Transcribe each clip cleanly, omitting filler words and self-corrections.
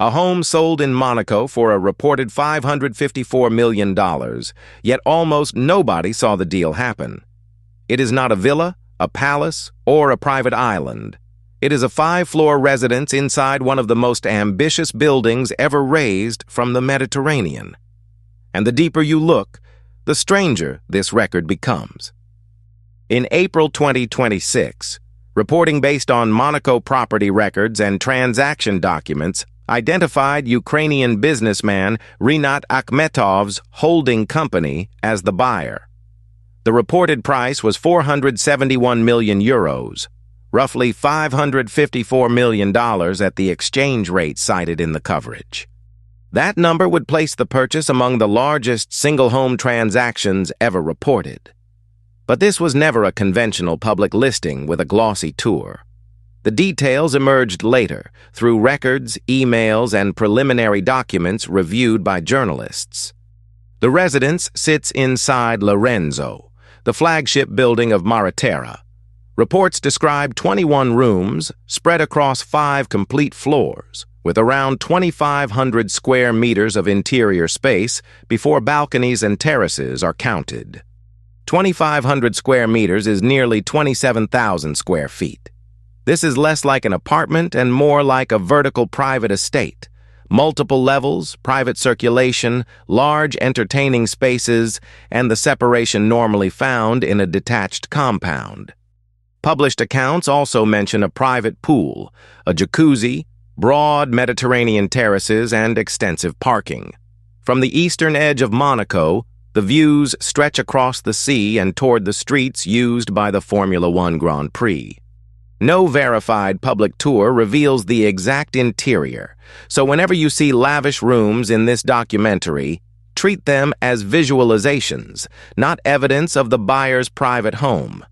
A home sold in Monaco for a reported $554 million, yet almost nobody saw the deal happen. It is not a villa, a palace, or a private island. It is a 5-floor residence inside one of the most ambitious buildings ever raised from the Mediterranean. And the deeper you look, the stranger this record becomes. In April 2026, reporting based on Monaco property records and transaction documents identified Ukrainian businessman Rinat Akhmetov's holding company as the buyer. The reported price was 471 million euros, roughly $554 million at the exchange rate cited in the coverage. That number would place the purchase among the largest single-home transactions ever reported. But this was never a conventional public listing with a glossy tour. The details emerged later through records, emails, and preliminary documents reviewed by journalists. The residence sits inside Renzo, the flagship building of Mareterra. Reports describe 21 rooms spread across 5 complete floors, with around 2,500 square meters of interior space before balconies and terraces are counted. 2,500 square meters is nearly 27,000 square feet. This is less like an apartment and more like a vertical private estate. Multiple levels, private circulation, large entertaining spaces, and the separation normally found in a detached compound. Published accounts also mention a private pool, a jacuzzi, broad Mediterranean terraces, and extensive parking. From the eastern edge of Monaco, the views stretch across the sea and toward the streets used by the Formula One Grand Prix. No verified public tour reveals the exact interior, so whenever you see lavish rooms in this documentary, treat them as visualizations, not evidence of the buyer's private home.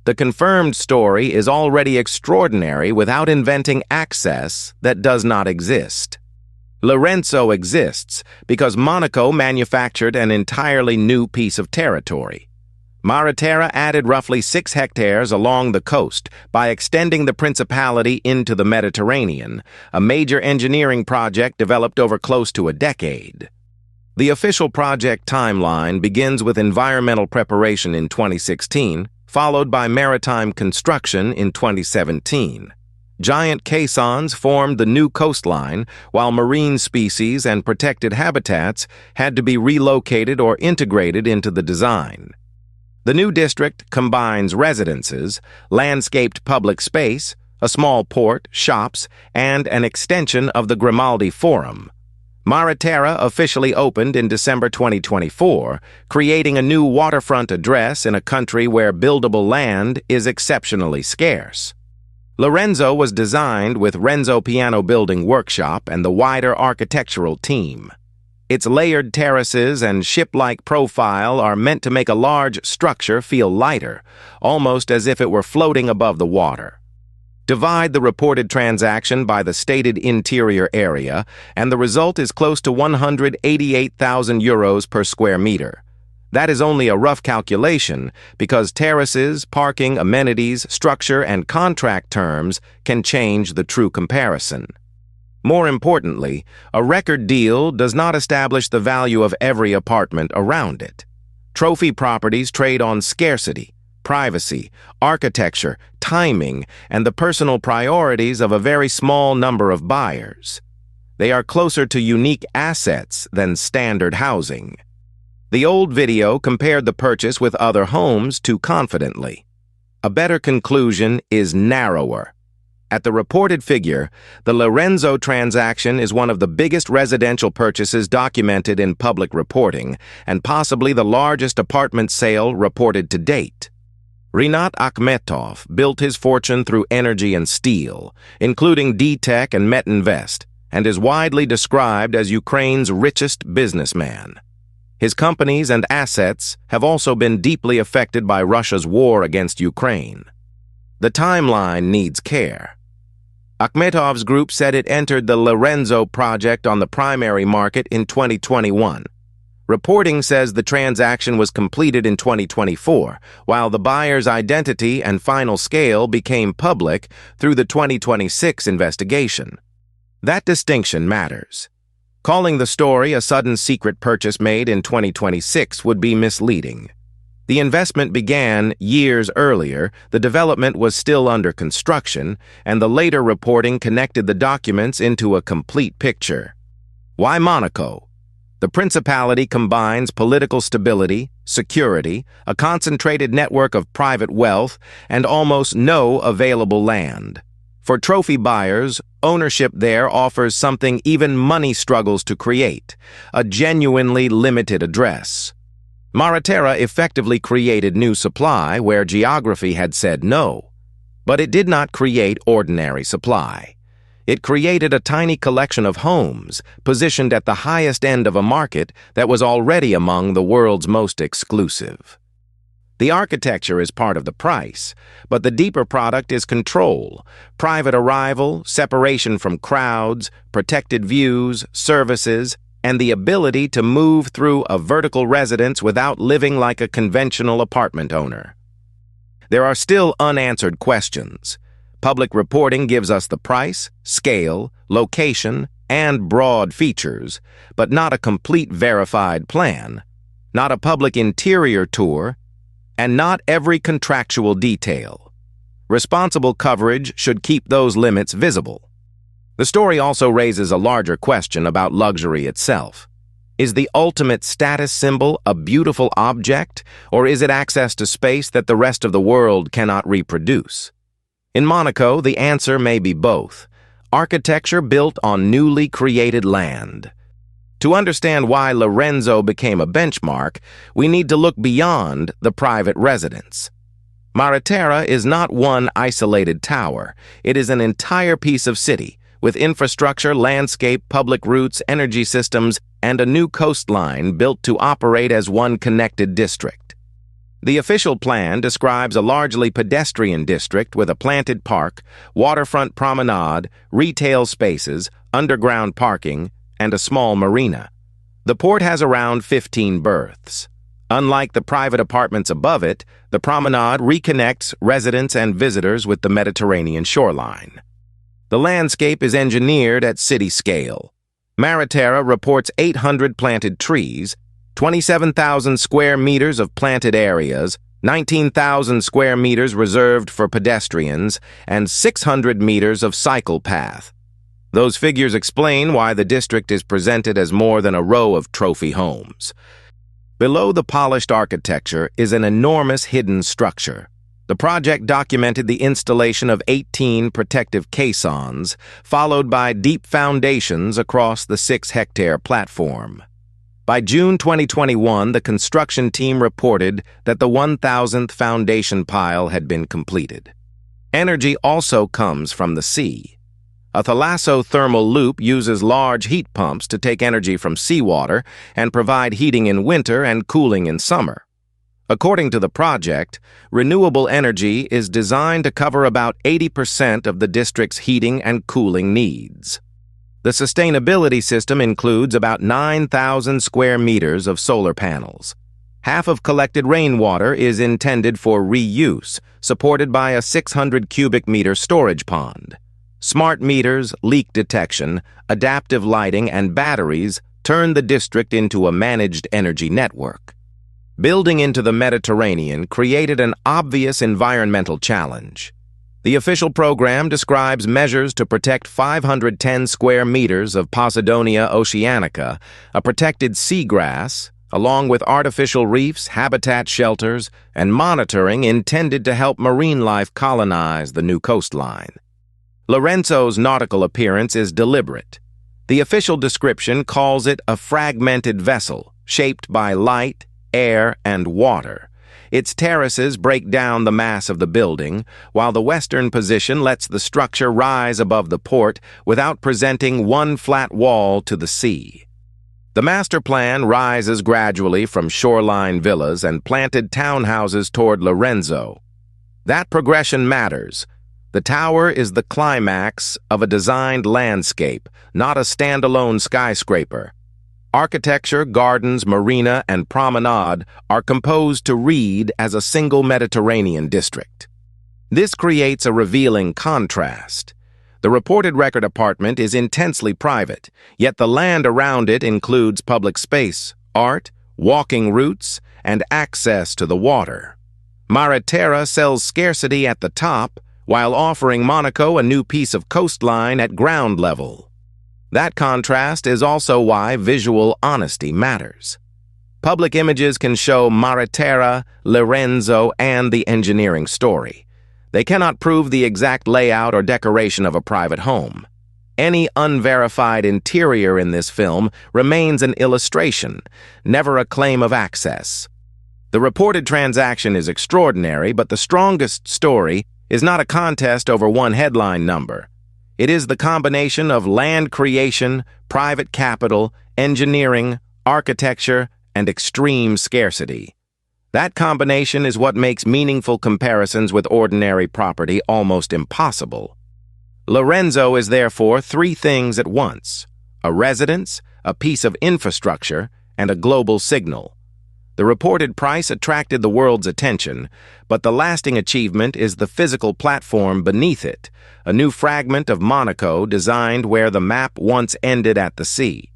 The confirmed story is already extraordinary without inventing access that does not exist. Renzo exists because Monaco manufactured an entirely new piece of territory. Mareterra added roughly 6 hectares along the coast by extending the principality into the Mediterranean, a major engineering project developed over close to a decade. The official project timeline begins with environmental preparation in 2016, followed by maritime construction in 2017. Giant caissons formed the new coastline, while marine species and protected habitats had to be relocated or integrated into the design. The new district combines residences, landscaped public space, a small port, shops, and an extension of the Grimaldi Forum. Mareterra officially opened in December 2024, creating a new waterfront address in a country where buildable land is exceptionally scarce. Renzo was designed with Renzo Piano Building Workshop and the wider architectural team. Its layered terraces and ship-like profile are meant to make a large structure feel lighter, almost as if it were floating above the water. Divide the reported transaction by the stated interior area, and the result is close to 188,000 euros per square meter. That is only a rough calculation because terraces, parking, amenities, structure, and contract terms can change the true comparison. More importantly, a record deal does not establish the value of every apartment around it. Trophy properties trade on scarcity, privacy, architecture, timing, and the personal priorities of a very small number of buyers. They are closer to unique assets than standard housing. The old video compared the purchase with other homes too confidently. A better conclusion is narrower. At the reported figure, the Renzo transaction is one of the biggest residential purchases documented in public reporting and possibly the largest apartment sale reported to date. Rinat Akhmetov built his fortune through energy and steel, including D-Tech and Metinvest, and is widely described as Ukraine's richest businessman. His companies and assets have also been deeply affected by Russia's war against Ukraine. The timeline needs care. Akhmetov's group said it entered the Renzo project on the primary market in 2021. Reporting says the transaction was completed in 2024, while the buyer's identity and final scale became public through the 2026 investigation. That distinction matters. Calling the story a sudden secret purchase made in 2026 would be misleading. The investment began years earlier, the development was still under construction, and the later reporting connected the documents into a complete picture. Why Monaco? The principality combines political stability, security, a concentrated network of private wealth, and almost no available land. For trophy buyers, ownership there offers something even money struggles to create, a genuinely limited address. Mareterra effectively created new supply where geography had said no. But it did not create ordinary supply. It created a tiny collection of homes positioned at the highest end of a market that was already among the world's most exclusive. The architecture is part of the price, but the deeper product is control, private arrival, separation from crowds, protected views, services, and the ability to move through a vertical residence without living like a conventional apartment owner. There are still unanswered questions. Public reporting gives us the price, scale, location, and broad features, but not a complete verified plan, not a public interior tour, and not every contractual detail. Responsible coverage should keep those limits visible. The story also raises a larger question about luxury itself. Is the ultimate status symbol a beautiful object, or is it access to space that the rest of the world cannot reproduce? In Monaco, the answer may be both. Architecture built on newly created land. To understand why Renzo became a benchmark, we need to look beyond the private residence. Mareterra is not one isolated tower. It is an entire piece of city, with infrastructure, landscape, public routes, energy systems, and a new coastline built to operate as one connected district. The official plan describes a largely pedestrian district with a planted park, waterfront promenade, retail spaces, underground parking, and a small marina. The port has around 15 berths. Unlike the private apartments above it, the promenade reconnects residents and visitors with the Mediterranean shoreline. The landscape is engineered at city scale. Mareterra reports 800 planted trees, 27,000 square meters of planted areas, 19,000 square meters reserved for pedestrians, and 600 meters of cycle path. Those figures explain why the district is presented as more than a row of trophy homes. Below the polished architecture is an enormous hidden structure. The project documented the installation of 18 protective caissons, followed by deep foundations across the 6-hectare platform. By June 2021, the construction team reported that the 1,000th foundation pile had been completed. Energy also comes from the sea. A thalasso-thermal loop uses large heat pumps to take energy from seawater and provide heating in winter and cooling in summer. According to the project, renewable energy is designed to cover about 80% of the district's heating and cooling needs. The sustainability system includes about 9,000 square meters of solar panels. Half of collected rainwater is intended for reuse, supported by a 600 cubic meter storage pond. Smart meters, leak detection, adaptive lighting, and batteries turn the district into a managed energy network. Building into the Mediterranean created an obvious environmental challenge. The official program describes measures to protect 510 square meters of Posidonia oceanica, a protected seagrass, along with artificial reefs, habitat shelters, and monitoring intended to help marine life colonize the new coastline. Renzo's nautical appearance is deliberate. The official description calls it a fragmented vessel, shaped by light, air, and water. Its terraces break down the mass of the building, while the western position lets the structure rise above the port without presenting one flat wall to the sea. The master plan rises gradually from shoreline villas and planted townhouses toward Renzo. That progression matters. The tower is the climax of a designed landscape, not a standalone skyscraper. Architecture, gardens, marina, and promenade are composed to read as a single Mediterranean district. This creates a revealing contrast. The reported record apartment is intensely private, yet the land around it includes public space, art, walking routes, and access to the water. Mareterra sells scarcity at the top while offering Monaco a new piece of coastline at ground level. That contrast is also why visual honesty matters. Public images can show Mareterra, Renzo, and the engineering story. They cannot prove the exact layout or decoration of a private home. Any unverified interior in this film remains an illustration, never a claim of access. The reported transaction is extraordinary, but the strongest story is not a contest over one headline number. It is the combination of land creation, private capital, engineering, architecture, and extreme scarcity. That combination is what makes meaningful comparisons with ordinary property almost impossible. Renzo is therefore three things at once: a residence, a piece of infrastructure, and a global signal. The reported price attracted the world's attention, but the lasting achievement is the physical platform beneath it, a new fragment of Monaco designed where the map once ended at the sea.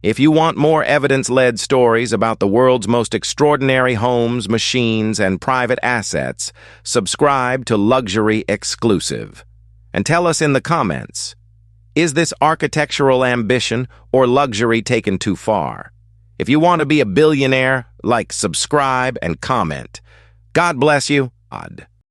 If you want more evidence-led stories about the world's most extraordinary homes, machines, and private assets, subscribe to Luxury Exclusive. And tell us in the comments, is this architectural ambition or luxury taken too far? If you want to be a billionaire, like, subscribe, and comment. God bless you.